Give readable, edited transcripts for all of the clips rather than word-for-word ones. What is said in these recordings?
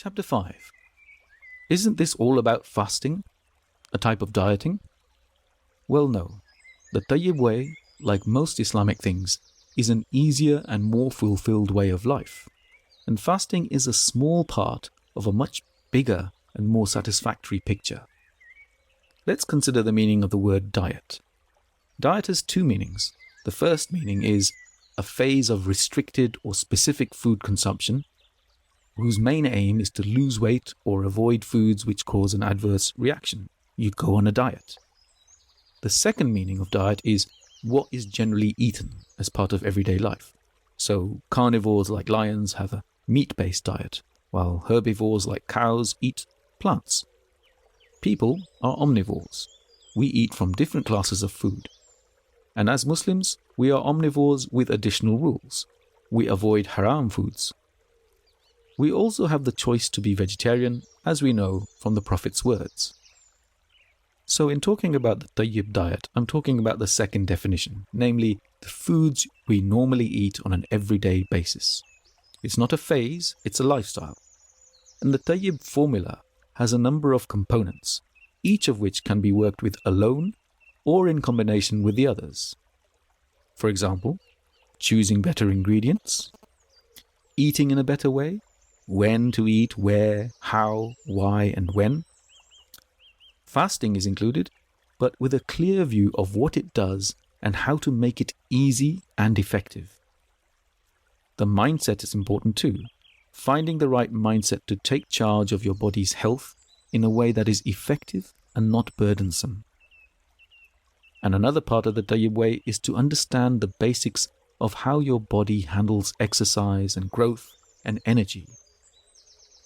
Chapter 5. Isn't this all about fasting, a type of dieting? Well, no. The Tayyib way, like most Islamic things, is an easier and more fulfilled way of life. And fasting is a small part of a much bigger and more satisfactory picture. Let's consider the meaning of the word diet. Diet has two meanings. The first meaning is a phase of restricted or specific food consumption, whose main aim is to lose weight or avoid foods which cause an adverse reaction. You go on a diet. The second meaning of diet is what is generally eaten as part of everyday life. So carnivores like lions have a meat-based diet, while herbivores like cows eat plants. People are omnivores. We eat from different classes of food. And as Muslims, we are omnivores with additional rules. We avoid haram foods. We also have the choice to be vegetarian, as we know from the Prophet's words. So in talking about the Tayyib diet, I'm talking about the second definition, namely the foods we normally eat on an everyday basis. It's not a phase, it's a lifestyle. And the Tayyib formula has a number of components, each of which can be worked with alone or in combination with the others. For example, choosing better ingredients, eating in a better way, when to eat, where, how, why, and when. Fasting is included, but with a clear view of what it does and how to make it easy and effective. The mindset is important too, finding the right mindset to take charge of your body's health in a way that is effective and not burdensome. And another part of the Tayyib way is to understand the basics of how your body handles exercise and growth and energy.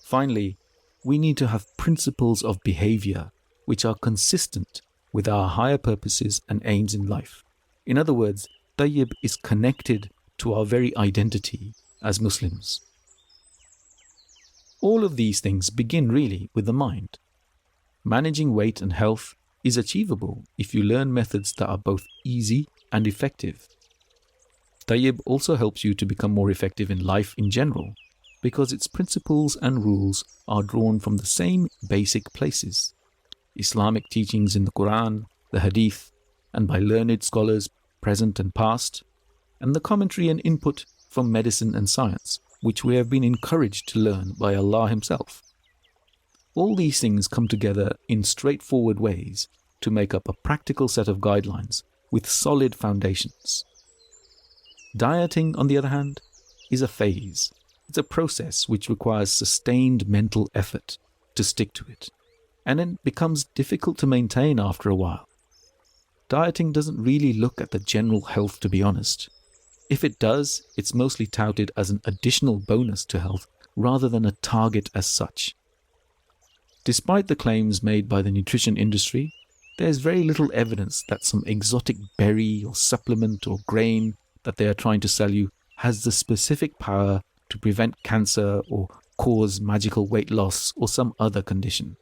Finally, we need to have principles of behavior which are consistent with our higher purposes and aims in life. In other words, Tayyib is connected to our very identity as Muslims. All of these things begin really with the mind. Managing weight and health is achievable if you learn methods that are both easy and effective. Tayyib also helps you to become more effective in life in general, because its principles and rules are drawn from the same basic places: Islamic teachings in the Quran, the Hadith, and by learned scholars present and past, and the commentary and input from medicine and science, which we have been encouraged to learn by Allah Himself. All these things come together in straightforward ways to make up a practical set of guidelines with solid foundations. Dieting, on the other hand, is a phase. It's a process which requires sustained mental effort to stick to it, and then becomes difficult to maintain after a while. Dieting doesn't really look at the general health, to be honest. If it does, it's mostly touted as an additional bonus to health rather than a target as such. Despite the claims made by the nutrition industry, there's very little evidence that some exotic berry or supplement or grain that they are trying to sell you has the specific power to prevent cancer or cause magical weight loss or some other condition.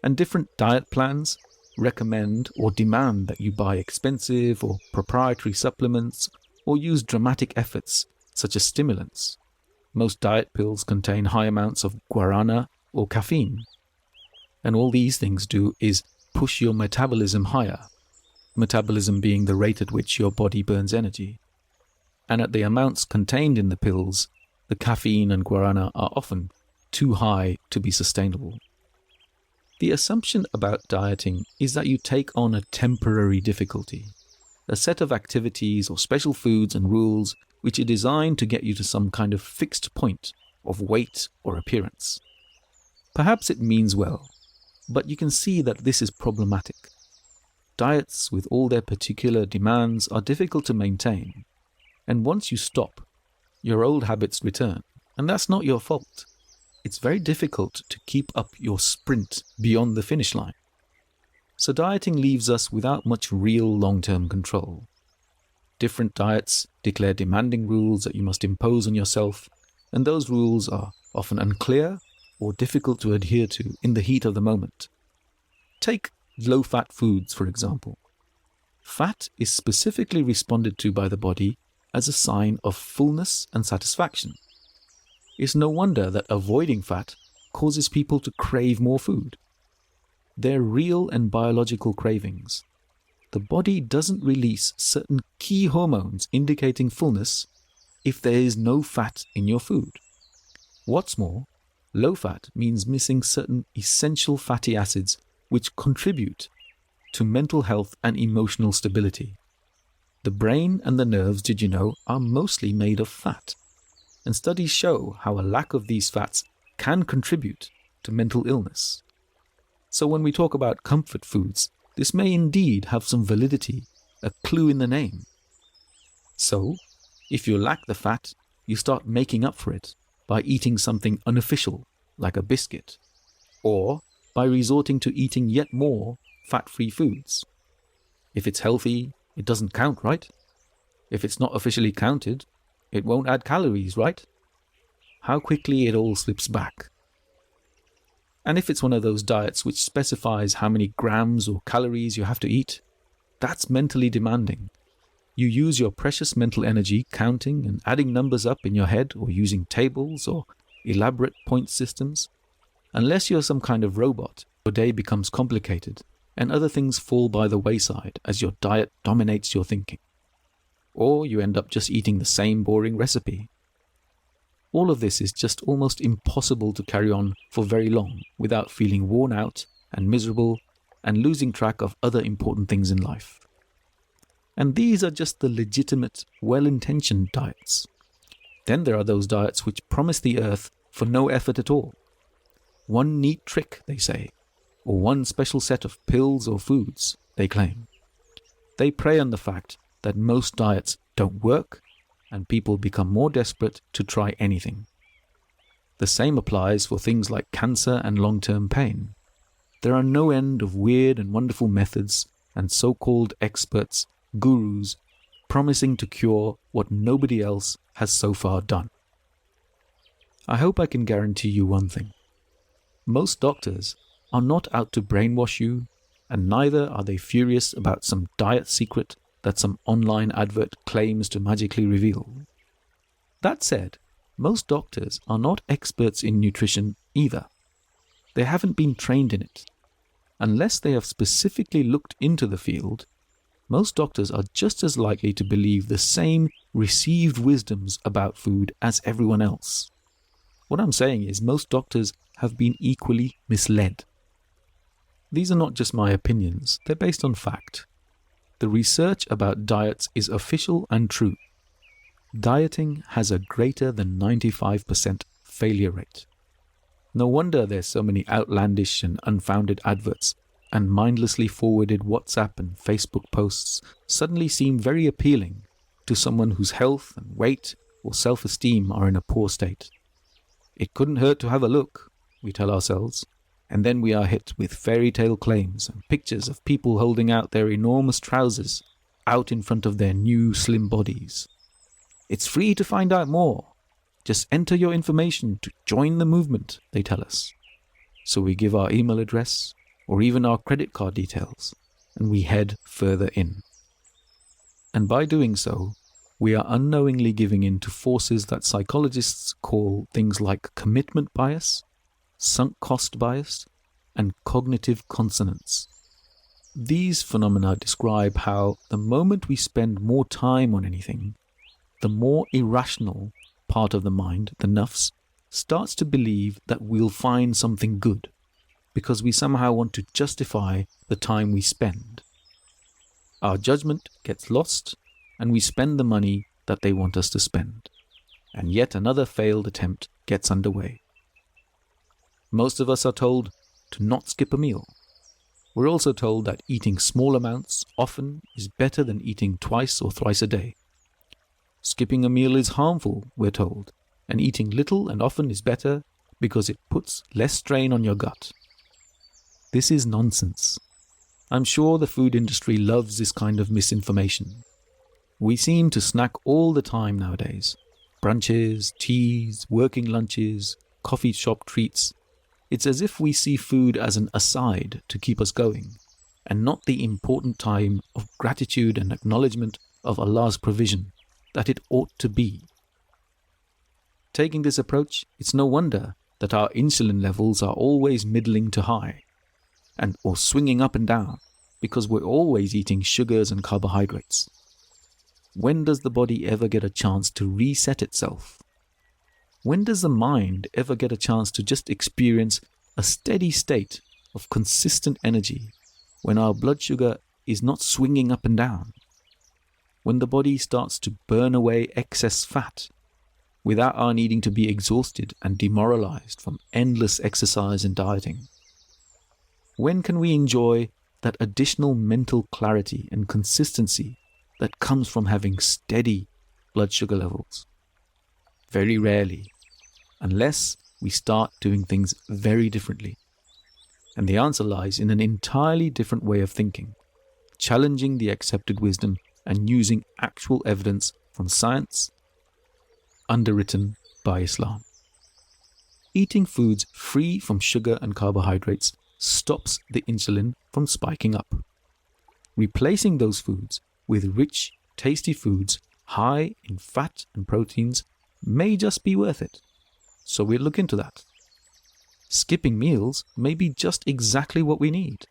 And different diet plans recommend or demand that you buy expensive or proprietary supplements or use dramatic efforts such as stimulants. Most diet pills contain high amounts of guarana or caffeine. And all these things do is push your metabolism higher, metabolism being the rate at which your body burns energy. And at the amounts contained in the pills, the caffeine and guarana are often too high to be sustainable. The assumption about dieting is that you take on a temporary difficulty, a set of activities or special foods and rules which are designed to get you to some kind of fixed point of weight or appearance. Perhaps it means well, but you can see that this is problematic. Diets with all their particular demands are difficult to maintain, and once you stop, your old habits return, and that's not your fault. It's very difficult to keep up your sprint beyond the finish line. So dieting leaves us without much real long-term control. Different diets declare demanding rules that you must impose on yourself, and those rules are often unclear or difficult to adhere to in the heat of the moment. Take low-fat foods, for example. Fat is specifically responded to by the body as a sign of fullness and satisfaction. It's no wonder that avoiding fat causes people to crave more food. They're real and biological cravings. The body doesn't release certain key hormones indicating fullness if there is no fat in your food. What's more, low fat means missing certain essential fatty acids which contribute to mental health and emotional stability. The brain and the nerves, did you know, are mostly made of fat. And studies show how a lack of these fats can contribute to mental illness. So when we talk about comfort foods, this may indeed have some validity, a clue in the name. So, if you lack the fat, you start making up for it by eating something unofficial, like a biscuit, or by resorting to eating yet more fat-free foods. If it's healthy, it doesn't count, right? If it's not officially counted, it won't add calories, right? How quickly it all slips back. And if it's one of those diets which specifies how many grams or calories you have to eat, that's mentally demanding. You use your precious mental energy counting and adding numbers up in your head or using tables or elaborate point systems. Unless you're some kind of robot, your day becomes complicated and other things fall by the wayside as your diet dominates your thinking. Or you end up just eating the same boring recipe. All of this is just almost impossible to carry on for very long without feeling worn out and miserable and losing track of other important things in life. And these are just the legitimate, well-intentioned diets. Then there are those diets which promise the earth for no effort at all. One neat trick, they say, or one special set of pills or foods, they claim. They prey on the fact that most diets don't work and people become more desperate to try anything. The same applies for things like cancer and long-term pain. There are no end of weird and wonderful methods and so-called experts, gurus, promising to cure what nobody else has so far done. I hope I can guarantee you one thing. Most doctors are not out to brainwash you, and neither are they furious about some diet secret that some online advert claims to magically reveal. That said, most doctors are not experts in nutrition either. They haven't been trained in it. Unless they have specifically looked into the field, most doctors are just as likely to believe the same received wisdoms about food as everyone else. What I'm saying is most doctors have been equally misled. These are not just my opinions, they're based on fact. The research about diets is official and true. Dieting has a greater than 95% failure rate. No wonder there's so many outlandish and unfounded adverts, and mindlessly forwarded WhatsApp and Facebook posts suddenly seem very appealing to someone whose health and weight or self-esteem are in a poor state. It couldn't hurt to have a look, we tell ourselves, and then we are hit with fairy tale claims and pictures of people holding out their enormous trousers out in front of their new slim bodies. It's free to find out more. Just enter your information to join the movement, they tell us. So we give our email address or even our credit card details, and we head further in. And by doing so, we are unknowingly giving in to forces that psychologists call things like commitment bias, sunk cost bias, and cognitive consonance. These phenomena describe how the moment we spend more time on anything, the more irrational part of the mind, the nafs, starts to believe that we'll find something good, because we somehow want to justify the time we spend. Our judgment gets lost, and we spend the money that they want us to spend. And yet another failed attempt gets underway. Most of us are told to not skip a meal. We're also told that eating small amounts often is better than eating twice or thrice a day. Skipping a meal is harmful, we're told, and eating little and often is better because it puts less strain on your gut. This is nonsense. I'm sure the food industry loves this kind of misinformation. We seem to snack all the time nowadays. Brunches, teas, working lunches, coffee shop treats. It's as if we see food as an aside to keep us going, and not the important time of gratitude and acknowledgement of Allah's provision that it ought to be. Taking this approach, it's no wonder that our insulin levels are always middling to high or swinging up and down, because we're always eating sugars and carbohydrates. When does the body ever get a chance to reset itself? When does the mind ever get a chance to just experience a steady state of consistent energy when our blood sugar is not swinging up and down? When the body starts to burn away excess fat without our needing to be exhausted and demoralized from endless exercise and dieting? When can we enjoy that additional mental clarity and consistency that comes from having steady blood sugar levels? Very rarely, unless we start doing things very differently. And the answer lies in an entirely different way of thinking, challenging the accepted wisdom and using actual evidence from science underwritten by Islam. Eating foods free from sugar and carbohydrates stops the insulin from spiking up. Replacing those foods with rich, tasty foods high in fat and proteins may just be worth it. So we'll look into that. Skipping meals may be just exactly what we need.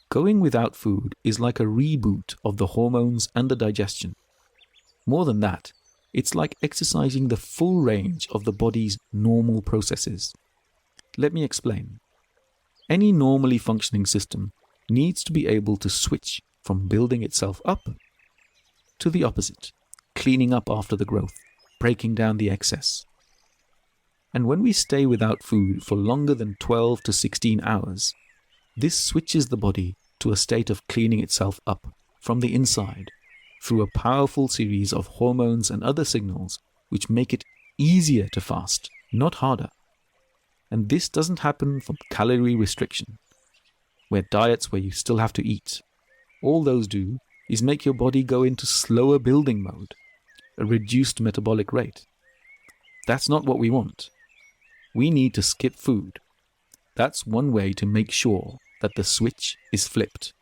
Going without food is like a reboot of the hormones and the digestion. More than that, it's like exercising the full range of the body's normal processes. Let me explain. Any normally functioning system needs to be able to switch from building itself up to the opposite, cleaning up after the growth, breaking down the excess. And when we stay without food for longer than 12 to 16 hours, this switches the body to a state of cleaning itself up from the inside through a powerful series of hormones and other signals which make it easier to fast, not harder. And this doesn't happen from calorie restriction, where diets where you still have to eat. All those do is make your body go into slower building mode, a reduced metabolic rate. That's not what we want. We need to skip food. That's one way to make sure that the switch is flipped.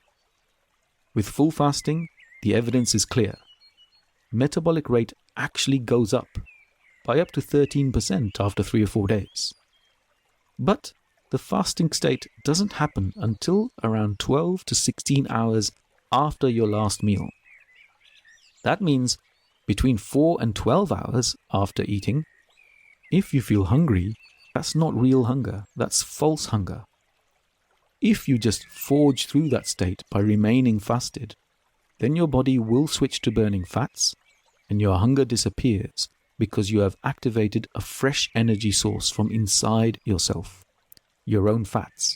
With full fasting, the evidence is clear. Metabolic rate actually goes up by up to 13% after 3 or 4 days. But the fasting state doesn't happen until around 12 to 16 hours after your last meal. That means between 4 and 12 hours after eating, if you feel hungry, that's not real hunger, that's false hunger. If you just forge through that state by remaining fasted, then your body will switch to burning fats and your hunger disappears because you have activated a fresh energy source from inside yourself, your own fats.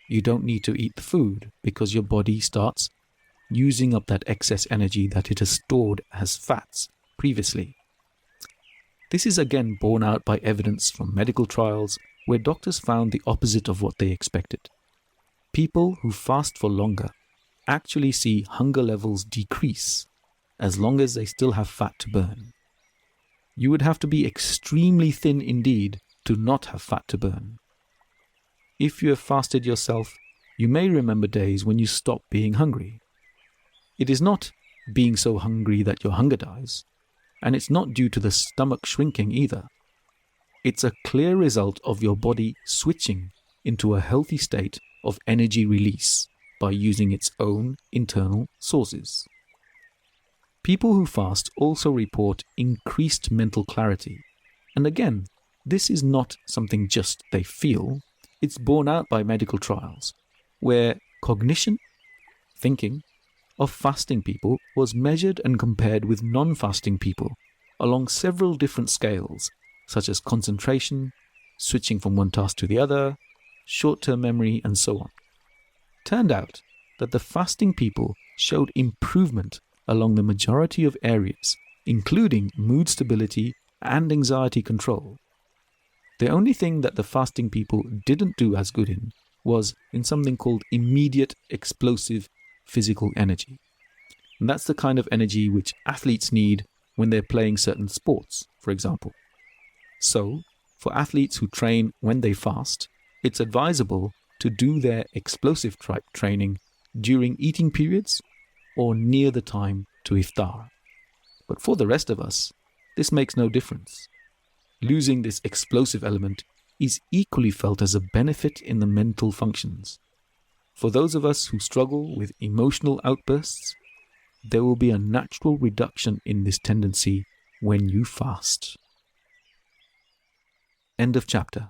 You don't need to eat the food because your body starts using up that excess energy that it has stored as fats previously. This is again borne out by evidence from medical trials where doctors found the opposite of what they expected. People who fast for longer actually see hunger levels decrease as long as they still have fat to burn. You would have to be extremely thin indeed to not have fat to burn. If you have fasted yourself, you may remember days when you stopped being hungry. It is not being so hungry that your hunger dies, and it's not due to the stomach shrinking either. It's a clear result of your body switching into a healthy state of energy release by using its own internal sources. People who fast also report increased mental clarity. And again, this is not something just they feel. It's borne out by medical trials, where cognition, thinking, of fasting people was measured and compared with non-fasting people along several different scales, such as concentration, switching from one task to the other, short-term memory, and so on. Turned out that the fasting people showed improvement along the majority of areas, including mood stability and anxiety control. The only thing that the fasting people didn't do as good in was in something called immediate explosive physical energy. And that's the kind of energy which athletes need when they're playing certain sports, for example. So, for athletes who train when they fast, it's advisable to do their explosive type training during eating periods or near the time to iftar. But for the rest of us, this makes no difference. Losing this explosive element is equally felt as a benefit in the mental functions. For those of us who struggle with emotional outbursts, there will be a natural reduction in this tendency when you fast. End of chapter.